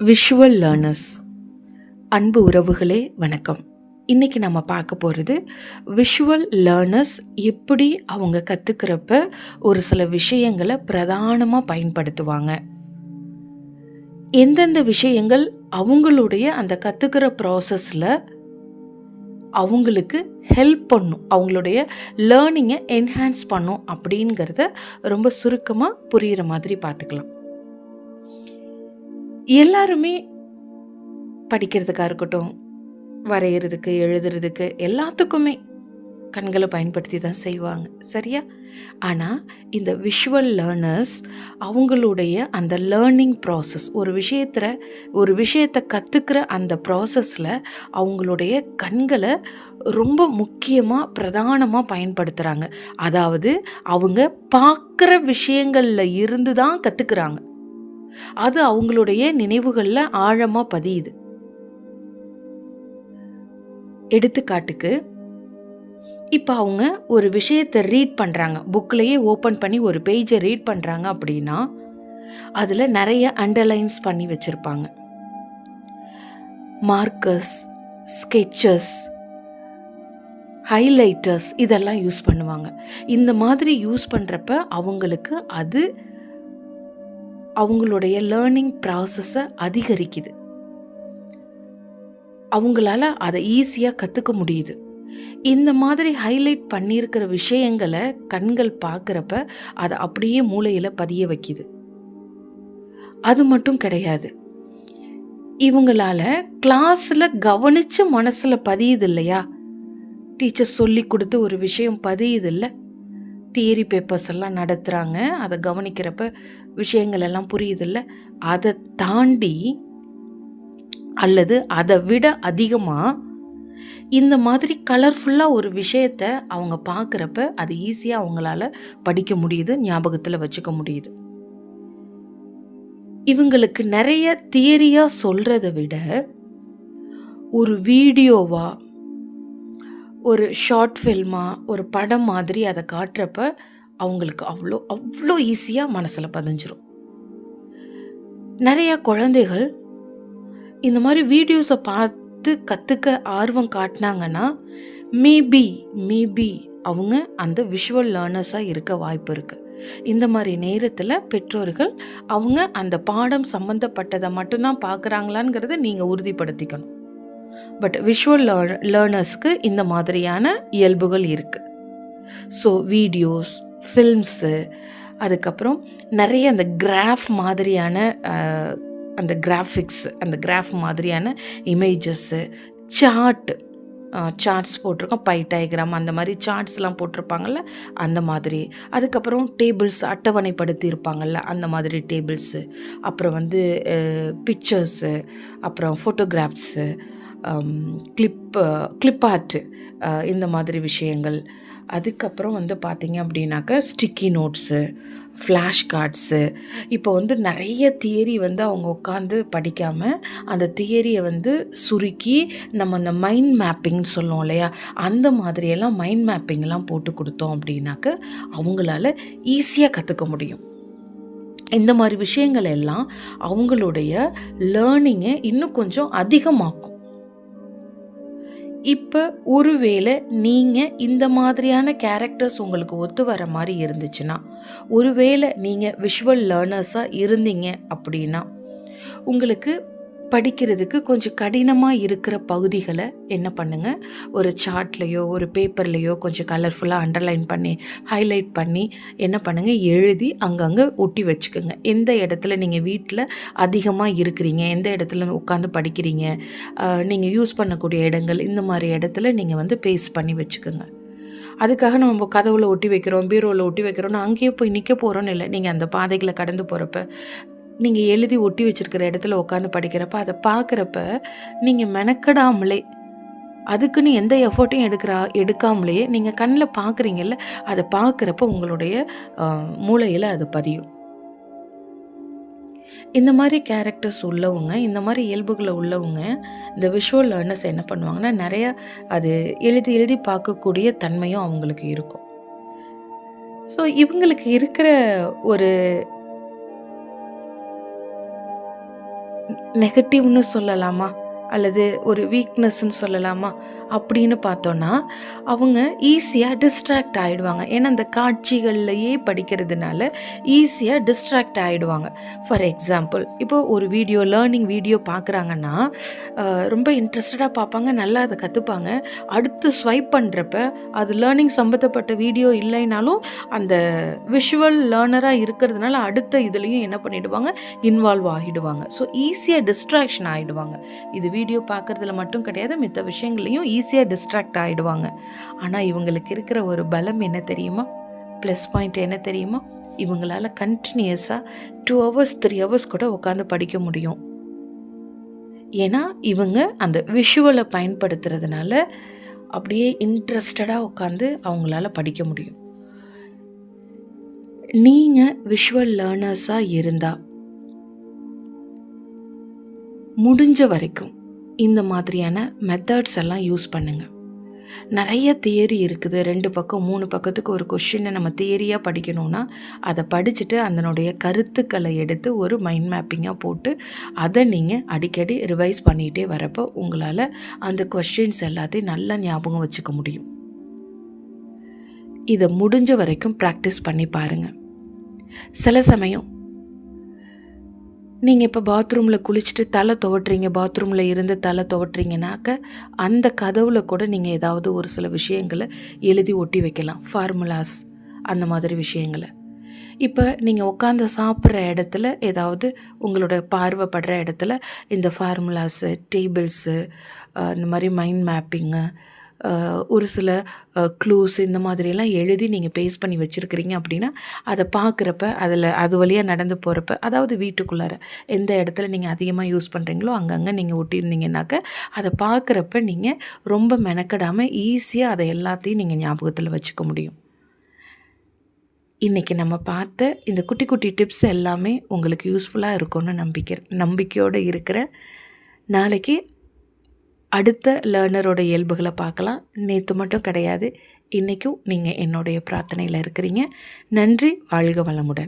Visual learners அன்பு உறவுகளே வணக்கம். இன்றைக்கி நம்ம பார்க்க போகிறது விஷுவல் லேர்னர்ஸ் எப்படி அவங்க கற்றுக்கிறப்ப ஒரு சில விஷயங்களை பிரதானமாக பயன்படுத்துவாங்க, எந்தெந்த விஷயங்கள் அவங்களுடைய அந்த கற்றுக்கிற ப்ராசஸில் அவங்களுக்கு ஹெல்ப் பண்ணும், அவங்களுடைய லேர்னிங்கை என்ஹான்ஸ் பண்ணும் அப்படிங்கிறத ரொம்ப சுருக்கமாக புரிகிற மாதிரி பார்த்துக்கலாம். எல்லாருமே படிக்கிறதுக்காக இருக்கட்டும், வரைகிறதுக்கு, எழுதுறதுக்கு, எல்லாத்துக்குமே கண்களை பயன்படுத்தி தான் செய்வாங்க, சரியா? ஆனால் இந்த விஷுவல் லேர்னர்ஸ் அவங்களுடைய அந்த லேர்னிங் ப்ராசஸ், ஒரு விஷயத்தை கற்றுக்கிற அந்த ப்ராசஸில் அவங்களுடைய கண்களை ரொம்ப முக்கியமாக பிரதானமாக பயன்படுத்துகிறாங்க. அதாவது அவங்க பார்க்குற விஷயங்களில் இருந்து தான் கற்றுக்குறாங்க. அது அவங்களுடைய நினைவுகளில் ஆழமாக பதியுது. எடுத்துக்காட்டுக்கு, இப்போ அவங்க ஒரு விஷயத்தை ரீட் பண்ணுறாங்க, புக்லேயே ஓப்பன் பண்ணி ஒரு பேஜை ரீட் பண்ணுறாங்க அப்படின்னா அதில் நிறைய அண்டர்லைன்ஸ் பண்ணி வச்சுருப்பாங்க. மார்க்கர்ஸ், ஸ்கெட்சஸ், ஹைலைட்டர்ஸ் இதெல்லாம் யூஸ் பண்ணுவாங்க. இந்த மாதிரி யூஸ் பண்ணுறப்ப அவங்களுக்கு அது அவங்களுடைய லேர்னிங் ப்ராசஸை அதிகரிக்குது. அவங்களால அதை ஈஸியாக கற்றுக்க முடியுது. இந்த மாதிரி ஹைலைட் பண்ணியிருக்கிற விஷயங்களை கண்கள் பார்க்குறப்ப அதை அப்படியே மூளையில் பதிய வைக்குது. அது மட்டும் கிடையாது, இவங்களால கிளாஸில் கவனித்து மனசில் பதியுது இல்லையா? டீச்சர் சொல்லி கொடுத்து ஒரு விஷயம் பதியுது இல்லை? தியரி பேப்பர்ஸ் எல்லாம் நடத்துகிறாங்க, அதை கவனிக்கிறப்ப விஷயங்கள் எல்லாம் புரியுது இல்லை? அதை தாண்டி அல்லது அதை விட அதிகமாக இந்த மாதிரி கலர்ஃபுல்லாக ஒரு விஷயத்தை அவங்க பார்க்குறப்ப அது ஈஸியாக அவங்களால படிக்க முடியுது, ஞாபகத்தில் வச்சுக்க முடியுது. இவங்களுக்கு நிறைய தியரியாக சொல்கிறத விட ஒரு வீடியோவாக, ஒரு ஷார்ட் ஃபில்மாக, ஒரு படம் மாதிரி அதை காட்டுறப்ப அவங்களுக்கு அவ்வளோ ஈஸியாக மனசில் பதிஞ்சிரும். நிறையா குழந்தைகள் இந்த மாதிரி வீடியோஸை பார்த்து கற்றுக்க ஆர்வம் காட்டினாங்கன்னா மேபி அவங்க அந்த விஷுவல் லேர்னர்ஸாக இருக்க வாய்ப்பு இருக்குது. இந்த மாதிரி நேரத்தில் பெற்றோர்கள் அவங்க அந்த பாடம் சம்மந்தப்பட்டதை மட்டும்தான் பார்க்குறாங்களாங்கிறத நீங்கள் உறுதிப்படுத்திக்கணும். பட் விஷுவல் லேர்னர்ஸ்க்கு இந்த மாதிரியான இயல்புகள் இருக்குது. ஸோ வீடியோஸ், ஃபில்ம்ஸு, அதுக்கப்புறம் நிறைய அந்த கிராஃப் மாதிரியான அந்த கிராஃபிக்ஸ், அந்த கிராஃப் மாதிரியான இமேஜஸ்ஸு, சார்ட்ஸ் போட்டிருக்கோம், பை டயக்ராம் அந்த மாதிரி சார்ட்ஸ்லாம் போட்டிருப்பாங்கள்ல, அந்த மாதிரி. அதுக்கப்புறம் டேபிள்ஸ் அட்டவணைப்படுத்தி இருப்பாங்கள்ல, அந்த மாதிரி டேபிள்ஸு, அப்புறம் பிக்சர்ஸு, அப்புறம் ஃபோட்டோகிராஃப்ஸு, கிளிப் ஆர்ட்டு, இந்த மாதிரி விஷயங்கள். அதுக்கப்புறம் பார்த்திங்க அப்படின்னாக்கா ஸ்டிக்கி நோட்ஸு, ஃப்ளாஷ் கார்ட்ஸு. இப்போ நிறைய தியரி அவங்க உட்காந்து படிக்காமல் அந்த தியரியை சுருக்கி நம்ம அந்த மைண்ட் மேப்பிங்னு சொல்லுவோம் இல்லையா, அந்த மாதிரியெல்லாம் மைண்ட் மேப்பிங்லாம் போட்டு கொடுத்தோம் அப்படின்னாக்க அவங்களால ஈஸியாக கற்றுக்க முடியும். இந்த மாதிரி விஷயங்கள் எல்லாம் அவங்களுடைய லேர்னிங்கை இன்னும் கொஞ்சம் அதிகமாக்கும். இப்போ ஒருவேளை நீங்கள் இந்த மாதிரியான கேரக்டர்ஸ் உங்களுக்கு ஒத்து வர மாதிரி இருந்துச்சுன்னா, ஒருவேளை நீங்கள் விஷுவல் லேர்னர்ஸாக இருந்தீங்க அப்படின்னா, உங்களுக்கு படிக்கிறதுக்கு கொஞ்சம் கடினமாக இருக்கிற பகுதிகளை என்ன பண்ணுங்கள், ஒரு சார்ட்லேயோ ஒரு பேப்பர்லேயோ கொஞ்சம் கலர்ஃபுல்லாக அண்டர்லைன் பண்ணி ஹைலைட் பண்ணி என்ன பண்ணுங்கள், எழுதி அங்கங்கே ஒட்டி வச்சுக்கோங்க. எந்த இடத்துல நீங்கள் வீட்டில் அதிகமாக இருக்கிறீங்க, எந்த இடத்துல உட்காந்து படிக்கிறீங்க, நீங்கள் யூஸ் பண்ணக்கூடிய இடங்கள், இந்த மாதிரி இடத்துல நீங்கள் பேஸ்ட் பண்ணி வச்சுக்கோங்க. அதுக்காக நம்ம கதவுல ஒட்டி வைக்கிறோம், பீரோவில் ஒட்டி வைக்கிறோம்னு அங்கேயே போய் நிற்க போகிறோன்னு இல்லை. நீங்கள் அந்த பாதைகளை கடந்து போகிறப்ப நீங்கள் எழுதி ஒட்டி வச்சுருக்கிற இடத்துல உட்காந்து படிக்கிறப்ப அதை பார்க்குறப்ப நீங்கள் மெனக்கடாமலே, அதுக்குன்னு எந்த எஃபர்ட்டையும் எடுக்காமலே நீங்கள் கண்ணில் பார்க்குறீங்கல்ல, அதை பார்க்குறப்ப உங்களுடைய மூளையில் அது பதியும். இந்த மாதிரி கேரக்டர்ஸ் உள்ளவங்க, இந்த மாதிரி இயல்புகளை உள்ளவங்க, இந்த விஷுவல் லேர்னர்ஸ் என்ன பண்ணுவாங்கன்னா நிறையா அது எழுதி பார்க்கக்கூடிய தன்மையும் அவங்களுக்கு இருக்கும். ஸோ இவங்களுக்கு இருக்கிற ஒரு நெகட்டிவ்னு சொல்லலாமா, அல்லது ஒரு வீக்னஸ்ன்னு சொல்லலாமா அப்படின்னு பார்த்தோன்னா, அவங்க ஈஸியாக டிஸ்ட்ராக்ட் ஆகிடுவாங்க. ஏன்னா அந்த காட்சிகள்லையே படிக்கிறதுனால ஈஸியாக டிஸ்ட்ராக்ட் ஆகிடுவாங்க. ஃபார் எக்ஸாம்பிள், இப்போ ஒரு லேர்னிங் வீடியோ பார்க்குறாங்கன்னா ரொம்ப இன்ட்ரெஸ்டடாக பார்ப்பாங்க, நல்லா அதை கற்றுப்பாங்க. அடுத்து ஸ்வைப் பண்ணுறப்ப அது லேர்னிங் சம்மந்தப்பட்ட வீடியோ இல்லைனாலும் அந்த விஷுவல் லேர்னராக இருக்கிறதுனால அடுத்த இதுலேயும் என்ன பண்ணிவிடுவாங்க, இன்வால்வ் ஆகிடுவாங்க. ஸோ ஈஸியாக டிஸ்ட்ராக்ஷன் ஆகிடுவாங்க. இது வீடியோ பார்க்குறதுல மட்டும் கிடையாது, மித்த விஷயங்களையும் ஈஸியாக டிஸ்ட்ராக்ட் ஆகிடுவாங்க. ஆனால் இவங்களுக்கு இருக்கிற ஒரு பலம் என்ன தெரியுமா, ப்ளஸ் பாயிண்ட் என்ன தெரியுமா, இவங்களால் கண்டினியூஸாக 2 hours 3 hours கூட உட்காந்து படிக்க முடியும். ஏன்னா இவங்க அந்த விஷுவலை பயன்படுத்துறதுனால அப்படியே இன்ட்ரெஸ்டடாக உட்காந்து அவங்களால படிக்க முடியும். நீங்கள் விஷுவல் லேர்னர்ஸாக இருந்தால் முடிஞ்ச வரைக்கும் இந்த மாதிரியான மெத்தட்ஸ் எல்லாம் யூஸ் பண்ணுங்கள். நிறைய தியரி இருக்குது, 2 பக்கம் 3 பக்கத்துக்கு ஒரு கொஷினை நம்ம தியரியாக படிக்கணும்னா அதை படிச்சுட்டு அதனுடைய கருத்துக்களை எடுத்து ஒரு மைண்ட் மேப்பிங்காக போட்டு அதை நீங்கள் அடிக்கடி ரிவைஸ் பண்ணிகிட்டே வரப்போ உங்களால் அந்த கொஷின்ஸ் எல்லாத்தையும் நல்லா ஞாபகம் வச்சுக்க முடியும். இதை முடிஞ்ச வரைக்கும் ப்ராக்டிஸ் பண்ணி பாருங்கள். சில சமயம் நீங்கள் இப்போ பாத்ரூமில் குளிச்சுட்டு தலை துவட்டுறீங்க, பாத்ரூமில் இருந்து தலை துவட்டுறீங்கனாக்க அந்த கதவில் கூட நீங்கள் ஏதாவது ஒரு சில விஷயங்களை எழுதி ஒட்டி வைக்கலாம், ஃபார்முலாஸ் அந்த மாதிரி விஷயங்களை. இப்போ நீங்கள் உட்காந்து சாப்பிட்ற இடத்துல ஏதாவது உங்களோட பார்வைப்படுற இடத்துல இந்த ஃபார்முலாஸு, டேபிள்ஸு, இந்த மாதிரி மைண்ட் மேப்பிங்கு, ஒரு சில க்ளூஸ் இந்த மாதிரியெல்லாம் எழுதி நீங்கள் பேஸ்ட் பண்ணி வச்சுருக்கிறீங்க அப்படின்னா அதை பார்க்குறப்ப அது வழியாக நடந்து போகிறப்ப, அதாவது வீட்டுக்குள்ளார எந்த இடத்துல நீங்கள் அதிகமாக யூஸ் பண்ணுறீங்களோ அங்கங்கே நீங்கள் ஒட்டியிருந்தீங்கன்னாக்க அதை பார்க்குறப்ப நீங்கள் ரொம்ப மெனக்கடாமல் ஈஸியாக அதை எல்லாத்தையும் நீங்கள் ஞாபகத்தில் வச்சுக்க முடியும். இன்றைக்கி நம்ம பார்த்த இந்த குட்டி குட்டி டிப்ஸ் எல்லாமே உங்களுக்கு யூஸ்ஃபுல்லாக இருக்கும்னு நம்பிக்கையோடு இருக்கிற. நாளைக்கு அடுத்த லேர்னரோட இயல்புகளை பார்க்கலாம். நேற்று மட்டும் கிடையாது, இன்றைக்கும் நீங்கள் என்னுடைய பிரார்த்தனையில் இருக்கிறீங்க. நன்றி. வாழ்க வளமுடன்.